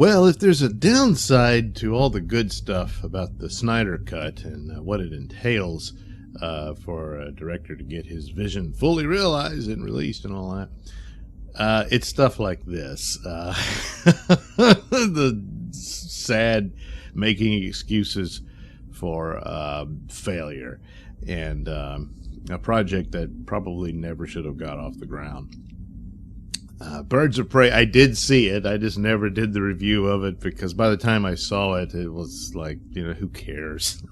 Well, if there's a downside to all the good stuff about the Snyder Cut and what it entails for a director to get his vision fully realized and released and all that, it's stuff like this. The sad making excuses for failure and a project that probably never should have got off the ground. Birds of Prey, I did see it. I just never did the review of it because by the time I saw it, it was like, who cares?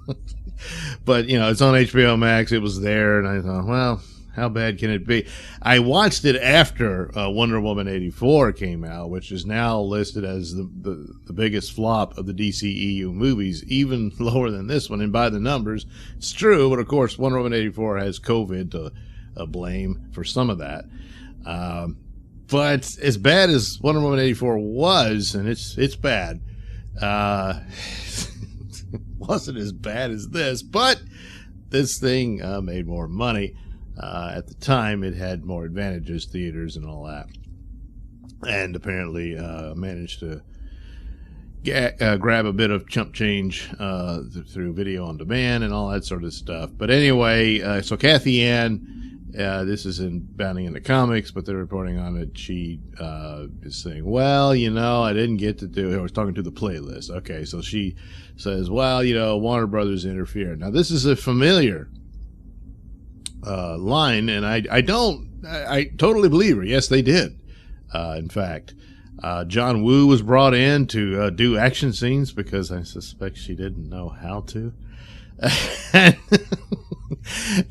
But, it's on HBO Max. It was there, and I thought, well, how bad can it be? I watched it after Wonder Woman 84 came out, which is now listed as the biggest flop of the DCEU movies, even lower than this one. And by the numbers, it's true, but of course, Wonder Woman 84 has COVID to blame for some of that. But as bad as Wonder Woman 84 was, and it's bad, wasn't as bad as this, but this thing made more money. At the time, it had more advantages, theaters and all that, and apparently managed to grab a bit of chump change through video on demand and all that sort of stuff. But anyway, so Cathy Ann, this is bounding into comics, but they're reporting on it. She is saying, well, I didn't get to do it. I was talking to the playlist. Okay, so she says, well, Warner Brothers interfered. Now, this is a familiar line, and I totally believe her. Yes, they did. In fact, John Woo was brought in to do action scenes because I suspect she didn't know how to.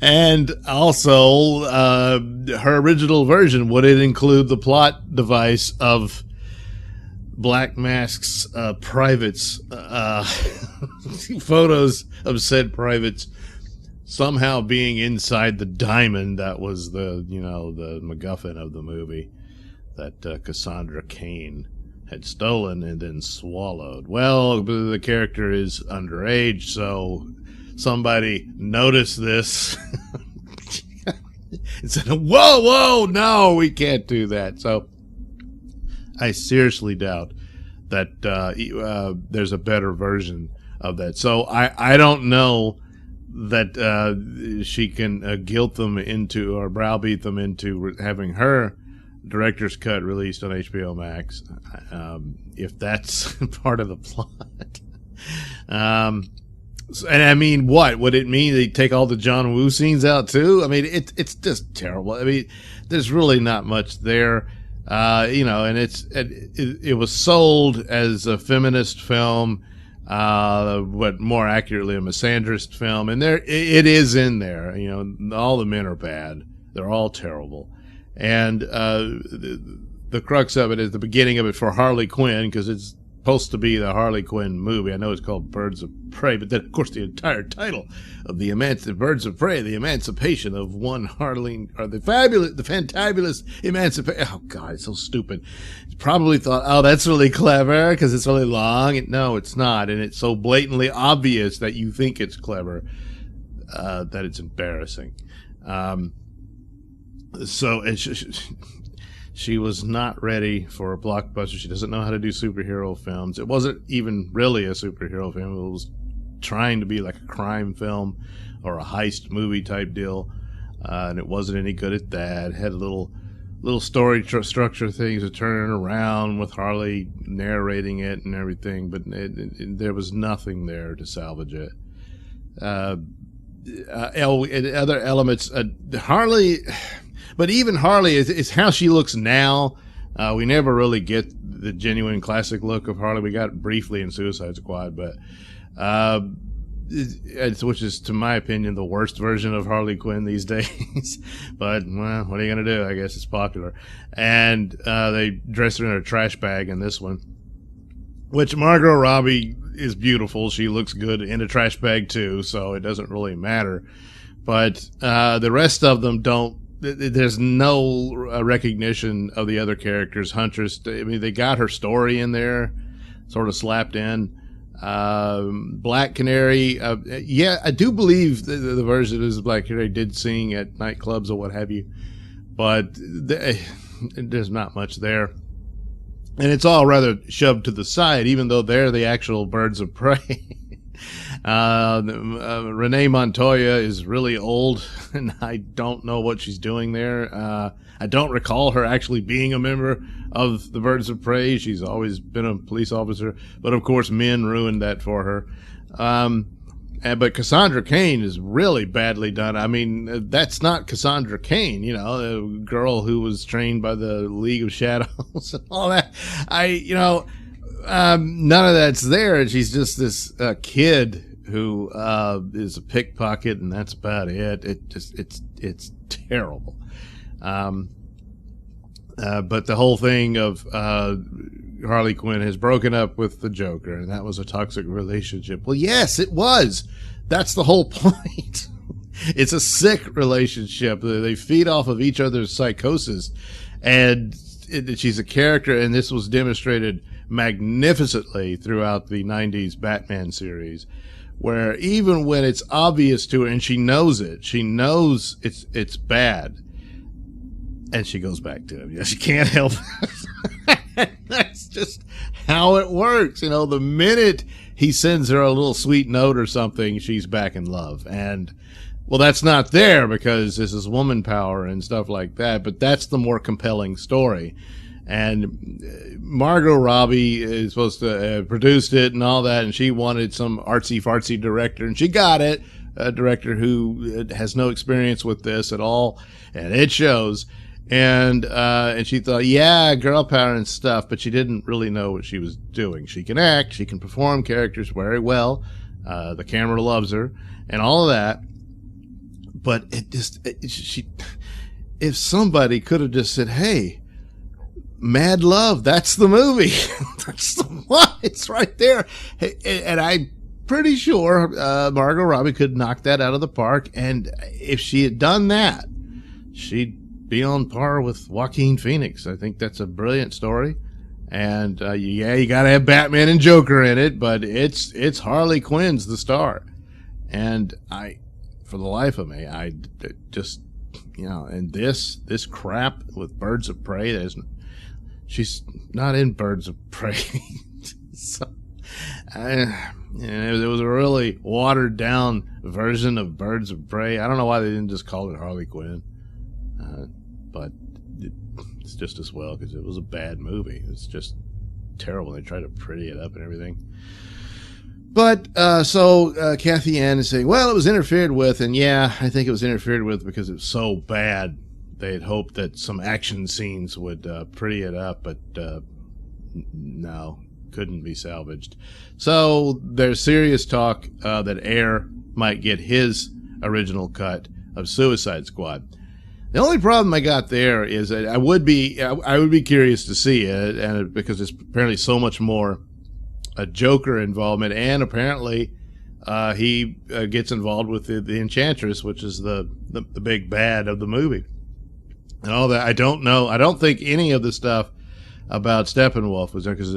And also, her original version, would it include the plot device of Black Mask's privates, photos of said privates somehow being inside the diamond that was the MacGuffin of the movie that Cassandra Cain had stolen and then swallowed. Well, the character is underage, so somebody noticed this and said, whoa, no, we can't do that. So I seriously doubt that there's a better version of that. So I don't know that she can guilt them into or browbeat them into having her director's cut released on HBO Max, if that's part of the plot. And I mean, what would it mean? They take all the John Woo scenes out too? I mean, it's just terrible. I mean, there's really not much there, and it was sold as a feminist film, but more accurately a misandrist film, and it is in there. All the men are bad; they're all terrible, and the crux of it is the beginning of it for Harley Quinn, because it's supposed to be the Harley Quinn movie. I know it's called Birds of Prey, but then of course the entire title of the Birds of Prey, the emancipation of one Harley, or the fantabulous emancipation. Oh God, it's so stupid. You probably thought, oh, that's really clever because it's really long. No, it's not, and it's so blatantly obvious that you think it's clever that it's embarrassing. So she was not ready for a blockbuster. She doesn't know how to do superhero films. It wasn't even really a superhero film. It was trying to be like a crime film or a heist movie type deal, and it wasn't any good at that. It had little story structure things to turn around with Harley narrating it and everything, but there was nothing there to salvage it. Other elements, Harley... But even Harley is how she looks now. We never really get the genuine classic look of Harley. We got it briefly in Suicide Squad, but which is, to my opinion, the worst version of Harley Quinn these days. But, well, what are you going to do? I guess it's popular. And they dress her in a trash bag in this one, which Margot Robbie is beautiful. She looks good in a trash bag, too, so it doesn't really matter. But the rest of them don't. There's no recognition of the other characters. Huntress, I mean, they got her story in there, sort of slapped in. Black Canary, yeah, I do believe the version is Black Canary did sing at nightclubs or what have you, but there's not much there. And it's all rather shoved to the side, even though they're the actual birds of prey. Renee Montoya is really old, and I don't know what she's doing there. I don't recall her actually being a member of the Birds of Prey. She's always been a police officer, but of course men ruined that for her. But Cassandra Cain is really badly done. I mean, that's not Cassandra Cain, you know, the girl who was trained by the League of Shadows and all that. None of that's there. She's just this kid who is a pickpocket, and that's about it. It's terrible. But the whole thing of Harley Quinn has broken up with the Joker, and that was a toxic relationship. Well, yes, it was. That's the whole point. It's a sick relationship. They feed off of each other's psychosis, and she's a character, and this was demonstrated magnificently throughout the 90s Batman series, where even when it's obvious to her, and she knows it's bad, and she goes back to him. Yeah, she can't help it. That's just how it works. You know, the minute he sends her a little sweet note or something, she's back in love. And, well, that's not there because this is woman power and stuff like that, but that's the more compelling story. And Margot Robbie is supposed to have produced it and all that, and she wanted some artsy-fartsy director, and she got it, a director who has no experience with this at all, and it shows. And she thought, yeah, girl power and stuff, but she didn't really know what she was doing. She can act, she can perform characters very well, the camera loves her, and all of that. But if somebody could have just said, hey, Mad Love, that's the movie. That's the one. It's right there. And I'm pretty sure Margot Robbie could knock that out of the park. And if she had done that, she'd be on par with Joaquin Phoenix. I think that's a brilliant story. And yeah, you got to have Batman and Joker in it, but it's Harley Quinn's the star. And for the life of me, I just, you know, and this crap with Birds of Prey, she's not in Birds of Prey. So, it was a really watered down version of Birds of Prey. I don't know why they didn't just call it Harley Quinn. But it's just as well because it was a bad movie. It's just terrible. They tried to pretty it up and everything. But so Cathy Ann is saying, well, it was interfered with. And yeah, I think it was interfered with because it was so bad. They had hoped that some action scenes would pretty it up, but no, couldn't be salvaged. So there's serious talk that Ayer might get his original cut of Suicide Squad. The only problem I got there is that I would be curious to see it, and because it's apparently so much more a Joker involvement, and apparently he gets involved with the Enchantress, which is the big bad of the movie. And all that, I don't know. I don't think any of the stuff about Steppenwolf was there because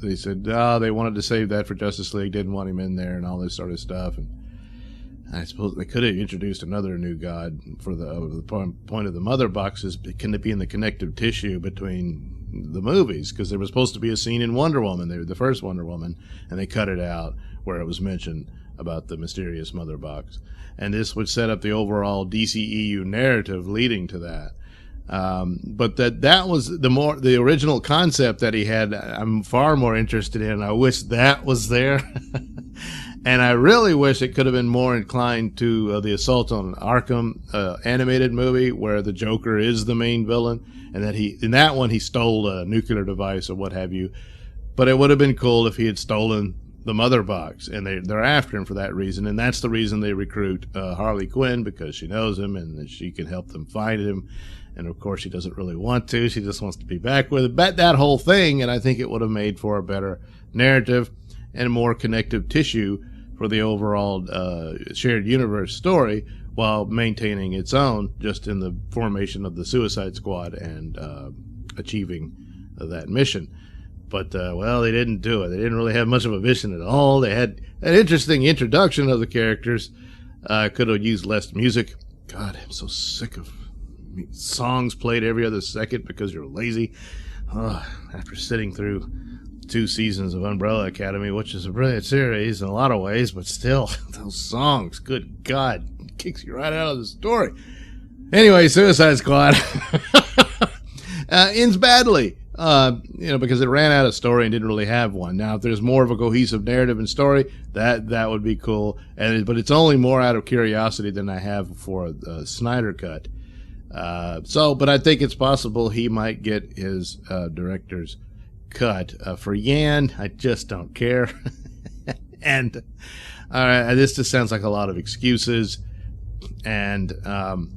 they said they wanted to save that for Justice League, didn't want him in there, and all this sort of stuff. And I suppose they could have introduced another new god for the point of the mother boxes. Can it be in the connective tissue between the movies? Because there was supposed to be a scene in Wonder Woman, the first Wonder Woman, and they cut it out where it was mentioned about the mysterious mother box. And this would set up the overall DCEU narrative leading to that. But that was the original concept that he had. I'm far more interested in. I wish that was there. And I really wish it could have been more inclined to the Assault on Arkham animated movie where the Joker is the main villain, and that in that one he stole a nuclear device or what have you. But it would have been cool if he had stolen the mother box, and they're after him for that reason, and that's the reason they recruit Harley Quinn, because she knows him and that she can help them find him. And of course she doesn't really want to, she just wants to be back with it. But that whole thing, and I think it would have made for a better narrative and a more connective tissue for the overall shared universe story, while maintaining its own just in the formation of the Suicide Squad and achieving that mission. But, well, they didn't do it. They didn't really have much of a vision at all. They had an interesting introduction of the characters. Could have used less music. God, I'm so sick of songs played every other second because you're lazy. after sitting through 2 seasons of Umbrella Academy, which is a brilliant series in a lot of ways, but still, those songs, good God, kicks you right out of the story. Anyway, Suicide Squad ends badly, because it ran out of story and didn't really have one. Now, if there's more of a cohesive narrative and story, that would be cool. But it's only more out of curiosity than I have for a Snyder cut. But I think it's possible he might get his director's cut. For Yan, I just don't care. And this just sounds like a lot of excuses. And the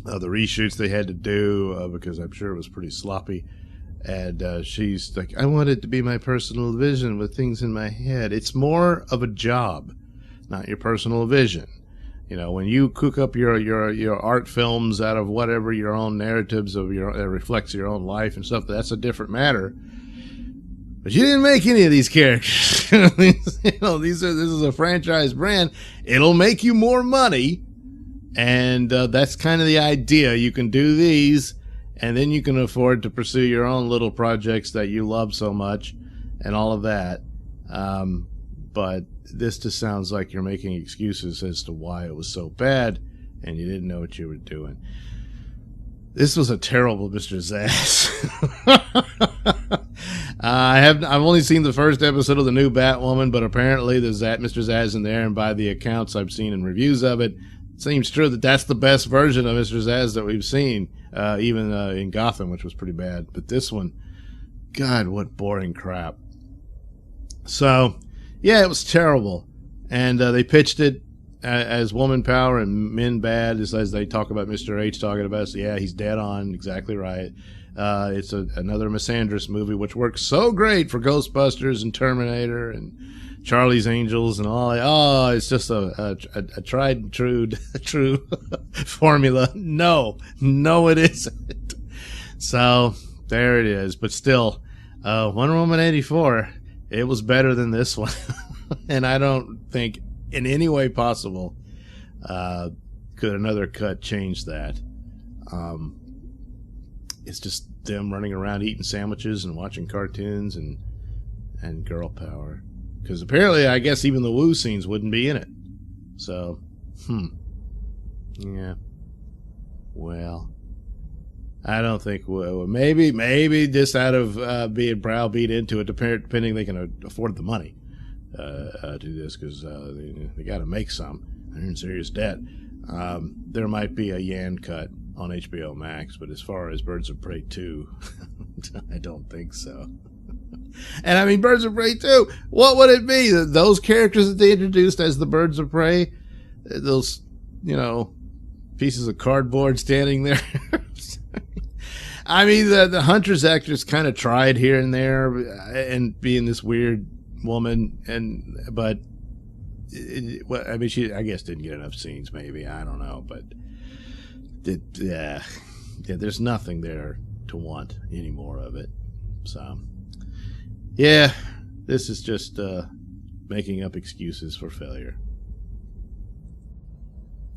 reshoots they had to do, because I'm sure it was pretty sloppy. And she's like, I want it to be my personal vision with things in my head. It's more of a job, not your personal vision. When you cook up your art films out of whatever your own narratives that reflects your own life and stuff, that's a different matter. But you didn't make any of these characters. This is a franchise brand. It'll make you more money, and that's kind of the idea. You can do these, and then you can afford to pursue your own little projects that you love so much, and all of that. But this just sounds like you're making excuses as to why it was so bad, and you didn't know what you were doing. This was a terrible Mr. Zsasz. I've only seen the first episode of the new Batwoman, but apparently there's Mr. Zsasz in there, and by the accounts I've seen in reviews of it, it seems true that that's the best version of Mr. Zsasz that we've seen, even in Gotham, which was pretty bad. But this one, God, what boring crap. So, yeah, it was terrible. And they pitched it as woman power and men bad, as they talk about Mr. H talking about. So, yeah, he's dead on, exactly right. It's another Misandrist movie, which works so great for Ghostbusters and Terminator and Charlie's Angels and all. Oh, it's just a tried and true formula. No, it isn't. So there it is. But still, Wonder Woman 84, it was better than this one. And I don't think in any way possible could another cut change that. It's just them running around eating sandwiches and watching cartoons and girl power. Because apparently, I guess even the woo scenes wouldn't be in it. So, yeah. Well, I don't think maybe just out of being browbeat into it, depending they can afford the money to do this, because they got to make some. They're in serious debt. There might be a Yan cut on HBO Max, but as far as Birds of Prey 2, I don't think so. And I mean, Birds of Prey 2, what would it be? Those characters that they introduced as the Birds of Prey, those, pieces of cardboard standing there. I mean, the Huntress actress kind of tried here and there, and being this weird woman, but she, I guess, didn't get enough scenes, maybe. I don't know, but there's nothing there to want any more of it. So, yeah, this is just making up excuses for failure.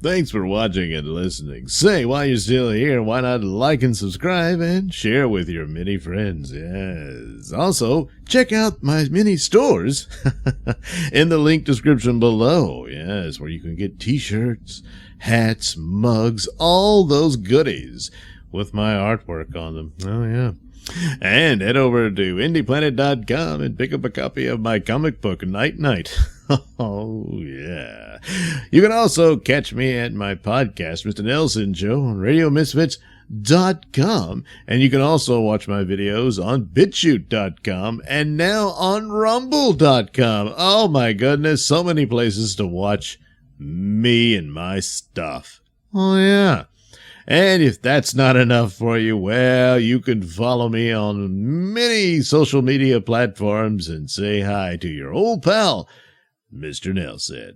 Thanks for watching and listening. Say, while you're still here, why not like and subscribe and share with your many friends? Yes. Also, check out my mini stores in the link description below. Yes, where you can get t-shirts, hats, mugs, all those goodies with my artwork on them. Oh, yeah. And head over to indieplanet.com and pick up a copy of my comic book, Night Night. Oh, yeah. You can also catch me at my podcast, Mr. Nailsin Show, on RadioMisfits.com. And you can also watch my videos on BitChute.com and now on Rumble.com. Oh, my goodness. So many places to watch me and my stuff. Oh, yeah. And if that's not enough for you, well, you can follow me on many social media platforms and say hi to your old pal, Mr. Nailsin.